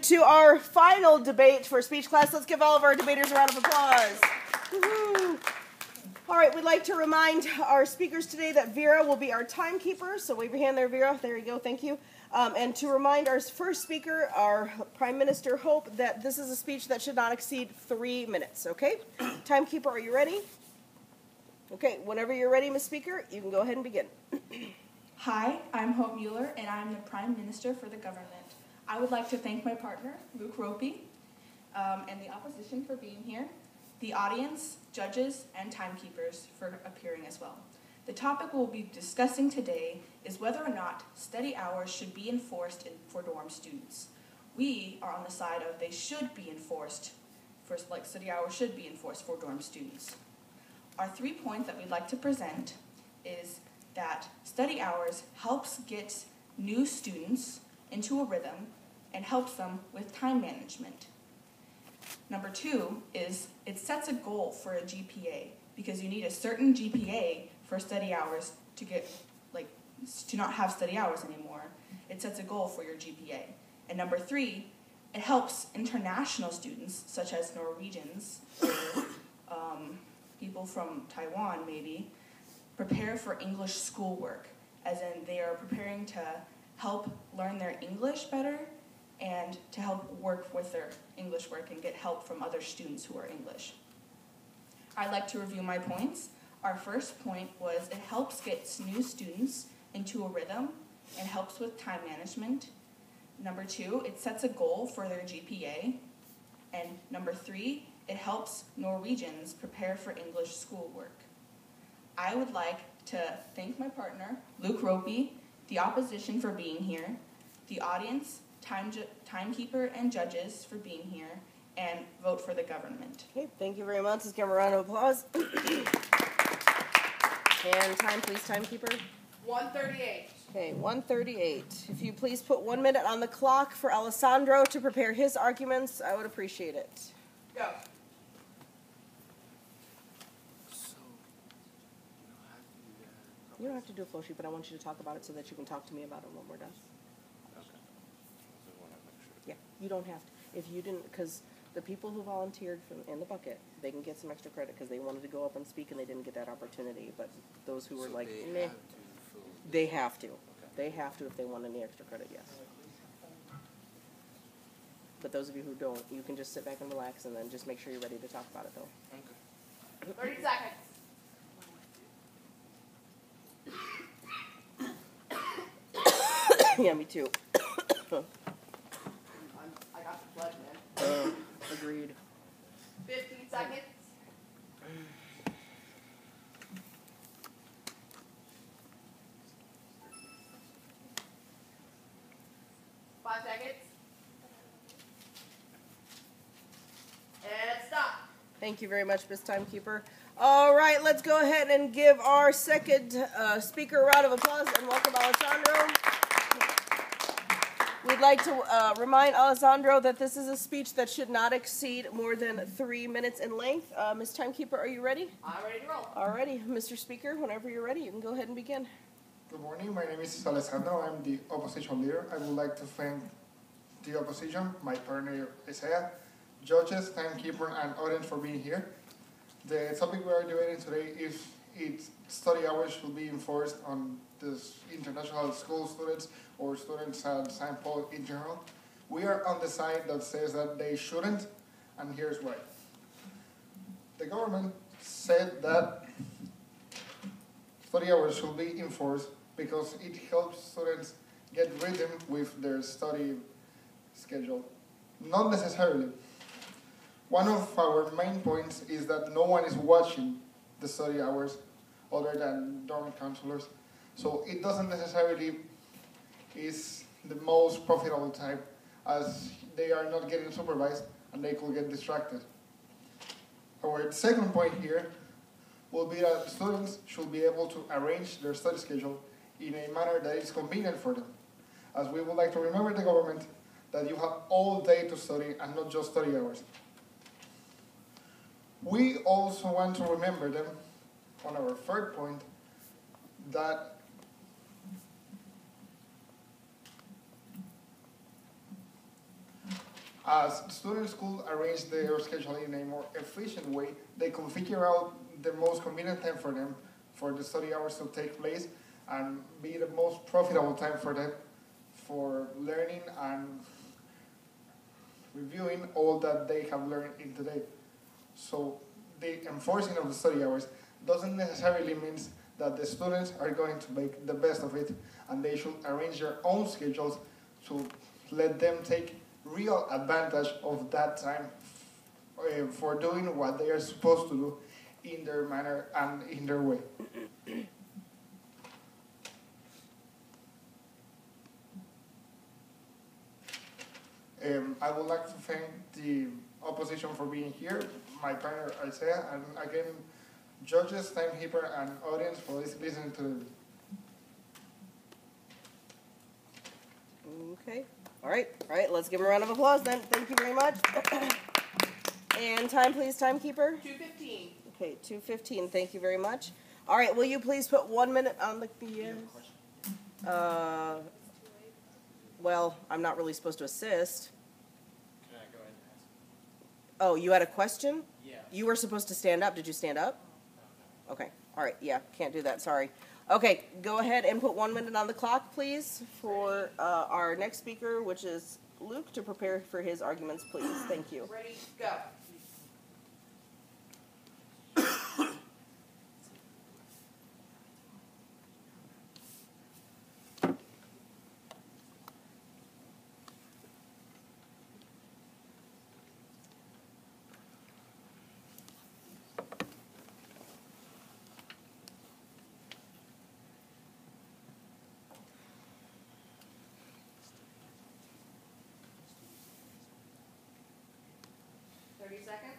to our final debate for speech class. Let's give all of our debaters a round of applause. Woo-hoo. All right, we'd like to remind our speakers today that Vera will be our timekeeper. So wave your hand there, Vera. There you go. Thank you. And to remind our first speaker, our Prime Minister Hope, that this is a speech that should not exceed 3 minutes, okay? Timekeeper, are you ready? Okay, whenever you're ready, Ms. Speaker, you can go ahead and begin. Hi, I'm Hope Mueller, and I'm the Prime Minister for the government. I would like to thank my partner, Luke Ropey, and the opposition for being here, the audience, judges, and timekeepers for appearing as well. The topic we'll be discussing today is whether or not study hours should be enforced for dorm students. We are on the side of they should be enforced, study hours should be enforced for dorm students. Our 3 points that we'd like to present is that study hours helps get new students into a rhythm and helps them with time management. Number 2 is it sets a goal for a GPA because you need a certain GPA for study hours to to not have study hours anymore. It sets a goal for your GPA. And number 3, it helps international students such as Norwegians or people from Taiwan maybe prepare for English schoolwork, as in they are preparing to help learn their English better and to help work with their English work and get help from other students who are English. I'd like to review my points. Our first point was it helps get new students into a rhythm and helps with time management. Number 2, it sets a goal for their GPA. And number 3, it helps Norwegians prepare for English schoolwork. I would like to thank my partner, Luke Ropey, the opposition for being here, the audience, timekeeper, and judges for being here, and vote for the government. Okay, thank you very much. Let's give a round of applause. And time, please, timekeeper. 1:38. Okay, 1:38. If you please put 1 minute on the clock for Alessandro to prepare his arguments, I would appreciate it. Go. You don't have to do a flow sheet, but I want you to talk about it so that you can talk to me about it when we're done. Okay. So I want to make sure. Yeah, you don't have to. If you didn't, because the people who volunteered in the bucket, they can get some extra credit because they wanted to go up and speak and they didn't get that opportunity. But those who were So like, they meh, have to fill they have to. Okay. They have to if they want any extra credit, yes. But those of you who don't, you can just sit back and relax and then just make sure you're ready to talk about it, though. Okay. 30 seconds. Yeah, me too. I got the blood, man. Agreed. 15 seconds. 5 seconds. And stop. Thank you very much, Ms. Timekeeper. All right, let's go ahead and give our second speaker a round of applause and welcome Alessandro. We'd like to remind Alessandro that this is a speech that should not exceed more than 3 minutes in length. Ms. Timekeeper, are you ready? I'm ready to roll. All righty, Mr. Speaker, whenever you're ready, you can go ahead and begin. Good morning, my name is Alessandro. I'm the opposition leader. I would like to thank the opposition, my partner Isaiah, judges, timekeeper, and audience for being here. The topic we are debating today is if study hours should be enforced on this international school students or students at St. Paul in general. We are on the side that says that they shouldn't, and here's why. The government said that study hours should be enforced because it helps students get rhythm with their study schedule. Not necessarily. One of our main points is that no one is watching the study hours other than dorm counselors. So it doesn't necessarily is the most profitable type as they are not getting supervised and they could get distracted. Our second point here will be that students should be able to arrange their study schedule in a manner that is convenient for them. As we would like to remember the government that you have all day to study and not just study hours. We also want to remember them on our third point that As students could arrange their schedule in a more efficient way, they could figure out the most convenient time for them for the study hours to take place and be the most profitable time for them for learning and reviewing all that they have learned in the day. So the enforcing of the study hours doesn't necessarily mean that the students are going to make the best of it, and they should arrange their own schedules to let them take real advantage of that time for doing what they are supposed to do in their manner and in their way. I would like to thank the opposition for being here, my partner Isaiah, and again, judges, timekeeper, and audience for listening to them. Okay. All right. Let's give him a round of applause then. Thank you very much. And time, please, timekeeper. 2:15. Okay, 2:15. Thank you very much. All right. Will you please put 1 minute on the well, I'm not really supposed to assist. Can I go ahead and ask? Oh, you had a question? Yeah. You were supposed to stand up. Did you stand up? Okay. All right. Yeah, can't do that. Sorry. Okay, go ahead and put 1 minute on the clock, please, for our next speaker, which is Luke, to prepare for his arguments, please. Thank you. Ready, go. Seconds.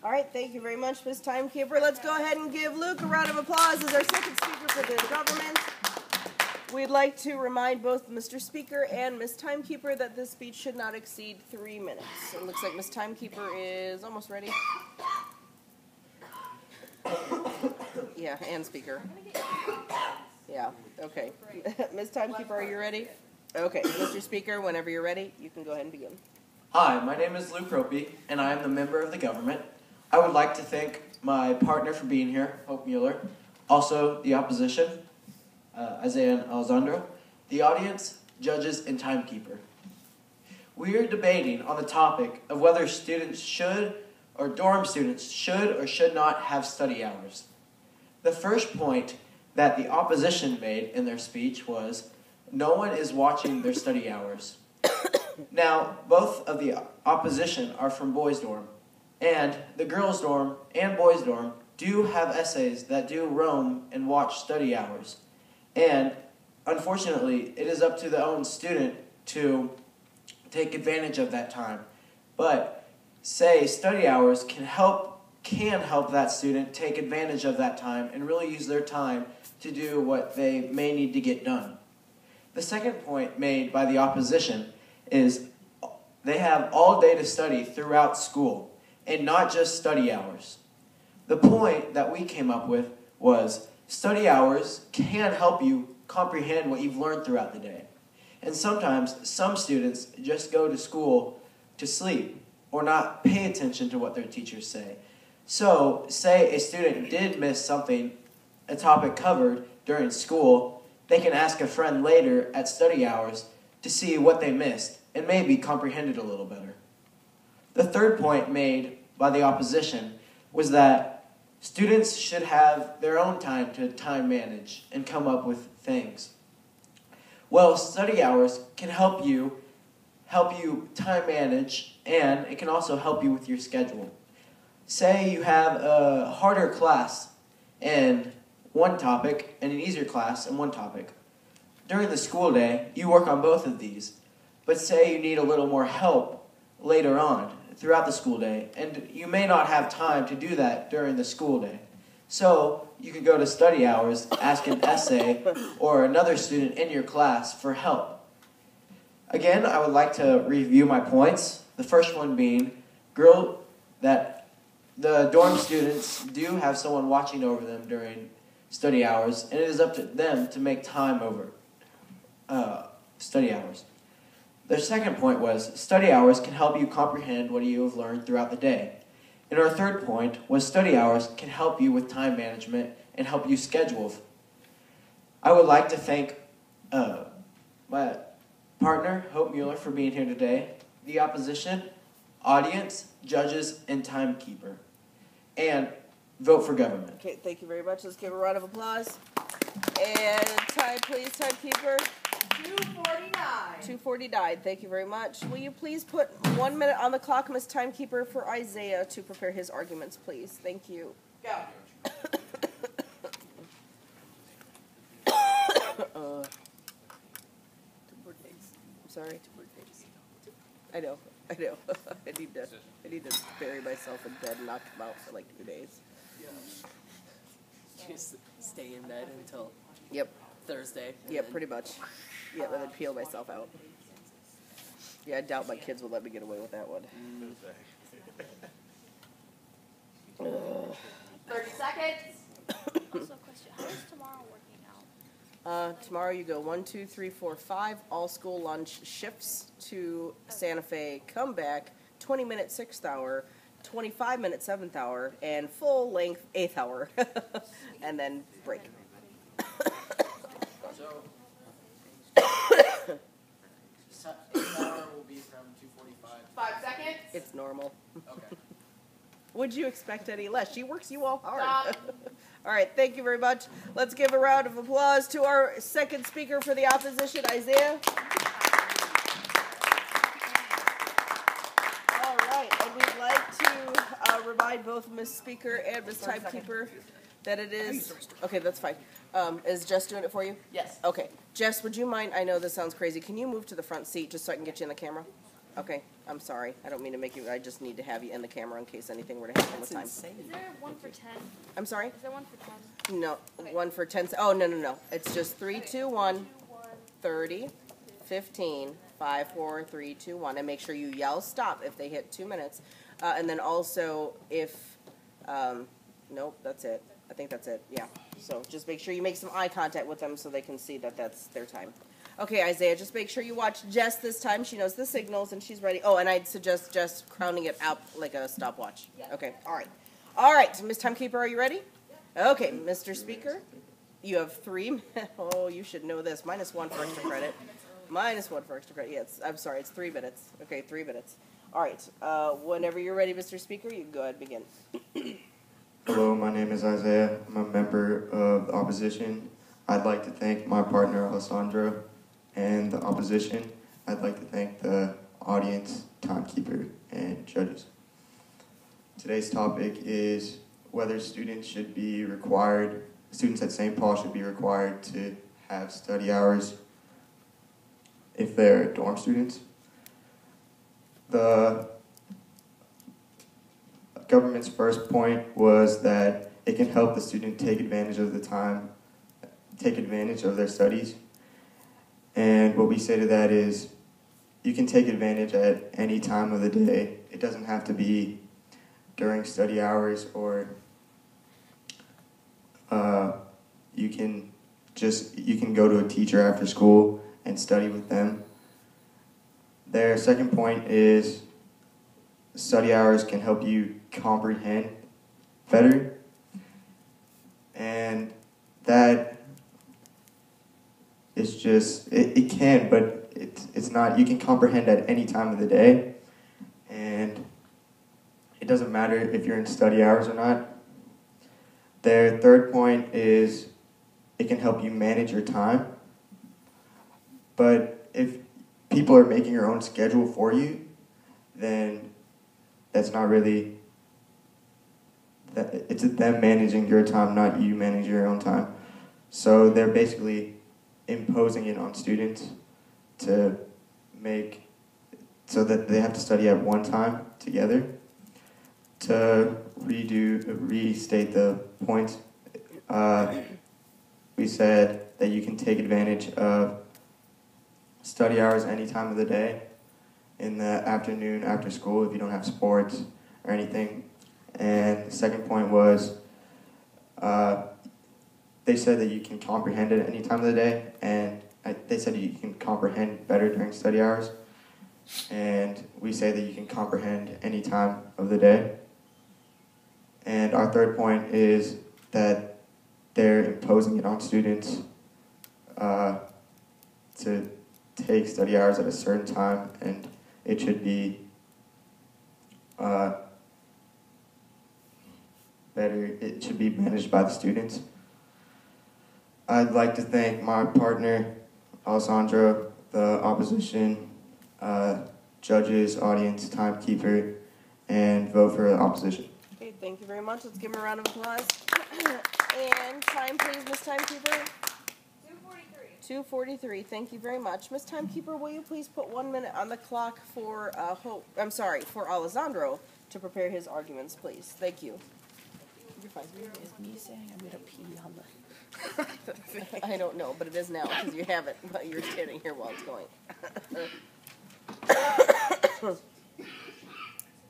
All right, thank you very much, Ms. Timekeeper. Let's go ahead and give Luke a round of applause as our second speaker for the government. We'd like to remind both Mr. Speaker and Ms. Timekeeper that this speech should not exceed 3 minutes. So it looks like Ms. Timekeeper is almost ready. Yeah, and Speaker. Yeah, okay. Ms. Timekeeper, are you ready? Okay, Mr. Speaker, whenever you're ready, you can go ahead and begin. Hi, my name is Luke Ropey, and I am the member of the government. I would like to thank my partner for being here, Hope Mueller, also the opposition, Isaiah and Alessandro, the audience, judges, and timekeeper. We are debating on the topic of whether students should, or dorm students should or should not have study hours. The first point that the opposition made in their speech was, no one is watching their study hours. Now, both of the opposition are from boys' dorm, and the girls' dorm and boys' dorm do have essays that do roam and watch study hours. And unfortunately, it is up to the own student to take advantage of that time. But say study hours can help that student take advantage of that time and really use their time to do what they may need to get done. The second point made by the opposition is they have all day to study throughout school and not just study hours. The point that we came up with was study hours can help you comprehend what you've learned throughout the day. And sometimes some students just go to school to sleep or not pay attention to what their teachers say. So say a student did miss something, a topic covered during school, they can ask a friend later at study hours to see what they missed and maybe comprehend it a little better. The third point made by the opposition was that students should have their own time to time manage and come up with things. Well, study hours can help you time manage, and it can also help you with your schedule. Say you have a harder class in one topic and an easier class in one topic. During the school day, you work on both of these. But say you need a little more help later on throughout the school day, and you may not have time to do that during the school day. So you could go to study hours, ask an essay or another student in your class for help. Again, I would like to review my points. The first one being that the dorm students do have someone watching over them during study hours, and it is up to them to make time over study hours. Their second point was study hours can help you comprehend what you have learned throughout the day. And our third point was study hours can help you with time management and help you schedule. I would like to thank my partner, Hope Mueller, for being here today, the opposition, audience, judges, and timekeeper. And vote for government. Okay, thank you very much. Let's give a round of applause. And time, please, timekeeper. 2:49. 2:49. Thank you very much. Will you please put 1 minute on the clock, Ms. Timekeeper, for Isaiah to prepare his arguments, please? Thank you. Go. Two more days. I'm sorry. 2 more days. I know. I need to bury myself in bed and not come out for like 2 days. Just stay in bed until Yep. Thursday. Yep, pretty much. Yep, and then peel myself out. Yeah, I doubt my kids will let me get away with that one. 30 seconds. Also, a question: how is tomorrow working out? Tomorrow you go 1, 2, 3, 4, 5 all school lunch shifts to Santa Fe. Come back 20-minute 6th hour, 25-minute 7th hour, and full length 8th hour, and then break. So, 8th hour will be from 2:45. 5 seconds. It's normal. Okay. Would you expect any less? She works you all hard. Stop. All right, thank you very much. Let's give a round of applause to our second speaker for the opposition, Isaiah. All right, and we'd like to remind both Ms. Speaker and Ms. Timekeeper that it is... Okay, that's fine. Is Jess doing it for you? Yes. Okay. Jess, would you mind, I know this sounds crazy, can you move to the front seat just so I can get you in the camera? Okay, I'm sorry. I don't mean to make you, I just need to have you in the camera in case anything were to happen with time. Is there 1 for 10? I'm sorry? Is there 1 for 10? No, 1 for 10. Oh, no. It's just 3, 2, 1, 30, 15, 5, 4, 3, 2, 1. And make sure you yell stop if they hit 2 minutes. And then also if, nope, that's it. I think that's it, yeah. So just make sure you make some eye contact with them so they can see that that's their time. Okay, Isaiah, just make sure you watch Jess this time. She knows the signals and she's ready. Oh, and I'd suggest Jess crowning it out like a stopwatch. Yeah. Okay, all right. All right, Ms. Timekeeper, are you ready? Yeah. Okay, Mr. Speaker, you have 3 minutes. Oh, you should know this. -1 for extra credit. -1 for extra credit. Yes, I'm sorry, it's 3 minutes. Okay, 3 minutes. All right, whenever you're ready, Mr. Speaker, you can go ahead and begin. Hello, my name is Isaiah. I'm a member of the opposition. I'd like to thank my partner, Alessandro, and the opposition. I'd like to thank the audience, timekeeper, and judges. Today's topic is whether students at St. Paul should be required to have study hours if they're dorm students. The government's first point was that it can help the student take advantage of their studies. And what we say to that is, you can take advantage at any time of the day. It doesn't have to be during study hours, or you can go to a teacher after school and study with them. Their second point is study hours can help you comprehend better, and that is just, it can, but it's not, you can comprehend at any time of the day, and it doesn't matter if you're in study hours or not. Their third point is it can help you manage your time, but if people are making your own schedule for you, then that's not really, it's them managing your time, not you managing your own time. So they're basically imposing it on students to make so that they have to study at one time together. To restate the points, we said that you can take advantage of study hours any time of the day, in the afternoon after school if you don't have sports or anything. And the second point was they said that you can comprehend it any time of the day, and they said you can comprehend better during study hours. And we say that you can comprehend any time of the day. And our third point is that they're imposing it on students to take study hours at a certain time, and it should be better. It should be managed by the students. I'd like to thank my partner, Alessandro, the opposition, judges, audience, timekeeper, and vote for the opposition. Okay, thank you very much. Let's give him a round of applause. And time, please, Miss Timekeeper. 2:43. 2:43. Thank you very much. Miss Timekeeper, will you please put 1 minute on the clock for for Alessandro to prepare his arguments, please. Thank you. You're fine. Is me saying I'm gonna pee on the? I don't know, but it is now because you have it, but you're standing here while it's going.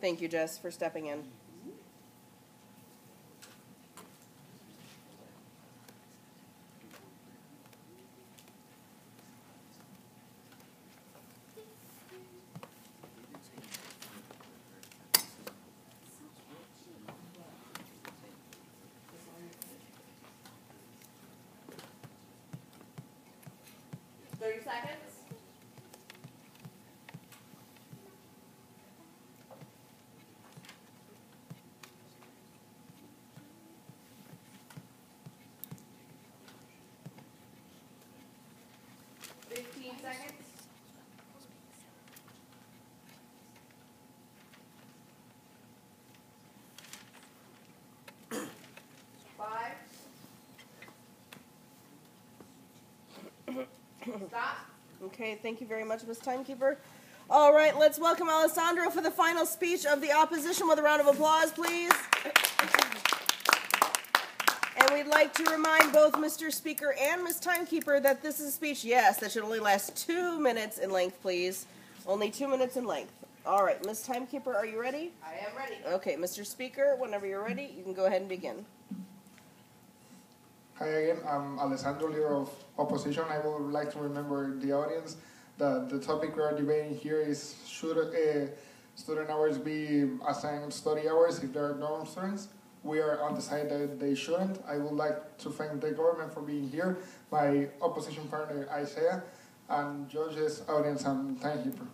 Thank you, Jess, for stepping in. Seconds. Seconds. 5. Stop. Okay, thank you very much, Ms. Timekeeper. All right, let's welcome Alessandro for the final speech of the opposition with a round of applause, please. And we'd like to remind both Mr. Speaker and Ms. Timekeeper that this is a speech, yes, that should only last 2 minutes in length, please. Only 2 minutes in length. All right, Ms. Timekeeper, are you ready? I am ready. Okay, Mr. Speaker, whenever you're ready, you can go ahead and begin. Hi again, I'm Alessandro, leader of opposition. I would like to remember the audience that the topic we are debating here is should student hours be assigned study hours if there are dorm students. We are on the side that they shouldn't. I would like to thank the government for being here, my opposition partner Isaiah, and judges, audience, and timekeeper.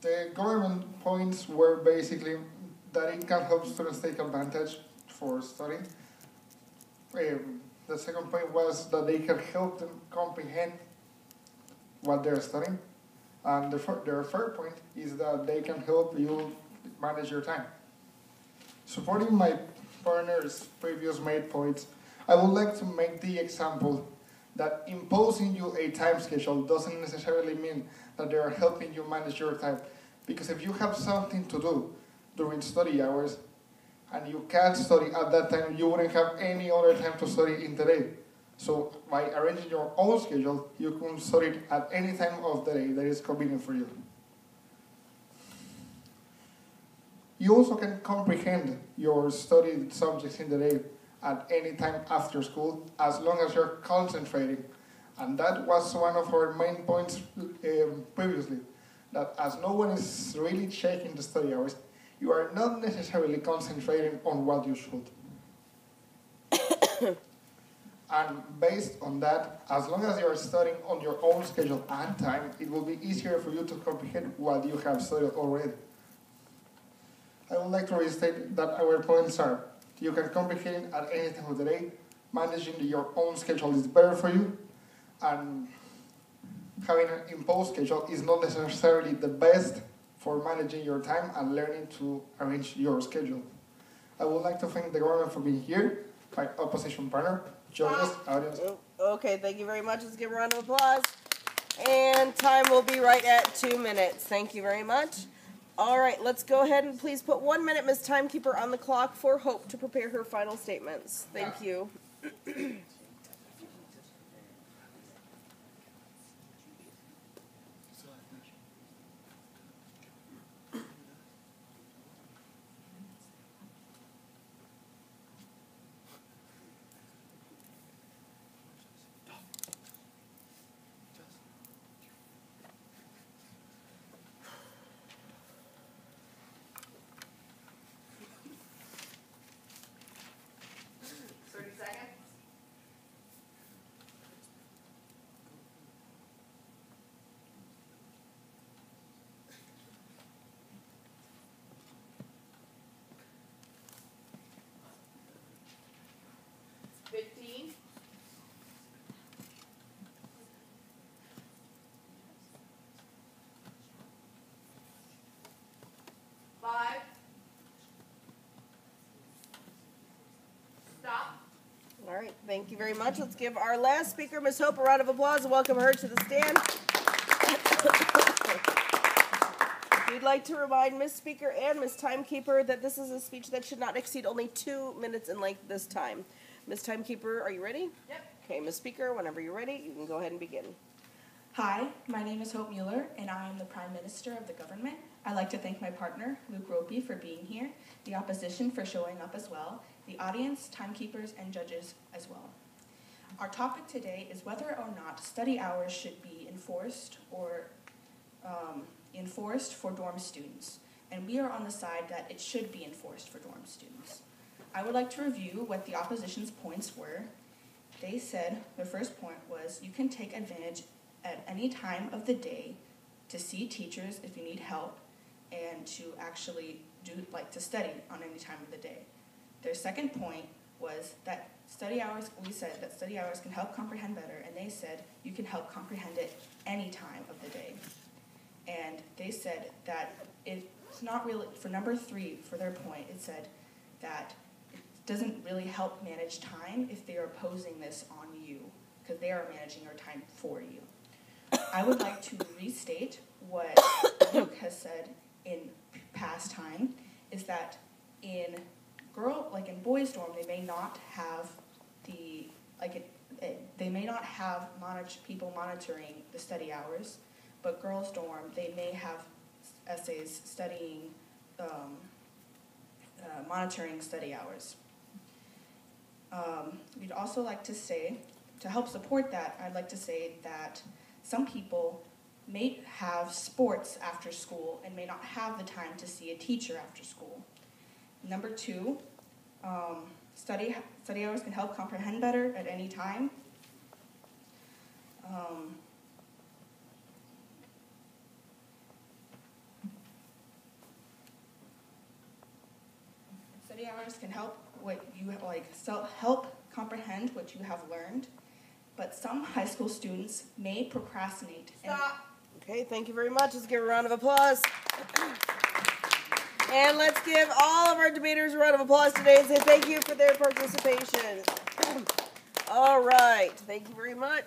The government points were basically that it can help students take advantage for studying. The second point was that they can help them comprehend what they're studying. And their third point is that they can help you manage your time. Supporting my partner's previous made points, I would like to make the example that imposing you a time schedule doesn't necessarily mean that they are helping you manage your time. Because if you have something to do during study hours, and you can't study at that time, you wouldn't have any other time to study in the day. So by arranging your own schedule, you can study at any time of the day that is convenient for you. You also can comprehend your studied subjects in the day at any time after school, as long as you're concentrating. And that was one of our main points previously, that as no one is really checking the study hours, you are not necessarily concentrating on what you should. And based on that, as long as you are studying on your own schedule and time, it will be easier for you to comprehend what you have studied already. I would like to restate that our points are: you can comprehend at any time of the day, managing your own schedule is better for you, and having an imposed schedule is not necessarily the best for managing your time and learning to arrange your schedule. I would like to thank the government for being here, my opposition partner, judges, audience. Okay, thank you very much. Let's give a round of applause. And time will be right at 2 minutes. Thank you very much. All right, let's go ahead and please put 1 minute, Ms. Timekeeper, on the clock for Hope to prepare her final statements. Thank you. 30 seconds. Fifteen. 5. Stop. All right, thank you very much. Let's give our last speaker, Ms. Hope, a round of applause and welcome her to the stand. We'd like to remind Ms. Speaker and Ms. Timekeeper that this is a speech that should not exceed only 2 minutes in length this time. Ms. Timekeeper, are you ready? Yep. Okay, Ms. Speaker, whenever you're ready, you can go ahead and begin. Hi, my name is Hope Mueller, and I am the Prime Minister of the government. I'd like to thank my partner, Luke Ropey, for being here, the opposition for showing up as well, the audience, timekeepers, and judges as well. Our topic today is whether or not study hours should be enforced for dorm students, and we are on the side that it should be enforced for dorm students. I would like to review what the opposition's points were. They said their first point was you can take advantage at any time of the day to see teachers if you need help and to actually to study on any time of the day. Their second point was that we said that study hours can help comprehend better, and they said you can help comprehend it any time of the day. And they said that it's not really, for number 3, for their point, it said that it doesn't really help manage time if they are posing this on you, because they are managing your time for you. I would like to restate what Luke has said in past time, is that in boys' dorm, they may not have they may not have people monitoring the study hours, but girls' dorm, they may have essays studying, monitoring study hours. We'd also like to say, to help support that, I'd like to say that some people may have sports after school and may not have the time to see a teacher after school. Number 2, study hours can help comprehend better at any time. Study hours can help help comprehend what you have learned, but some high school students may procrastinate. Stop. Okay, thank you very much. Let's give a round of applause. And let's give all of our debaters a round of applause today and say thank you for their participation. All right, thank you very much.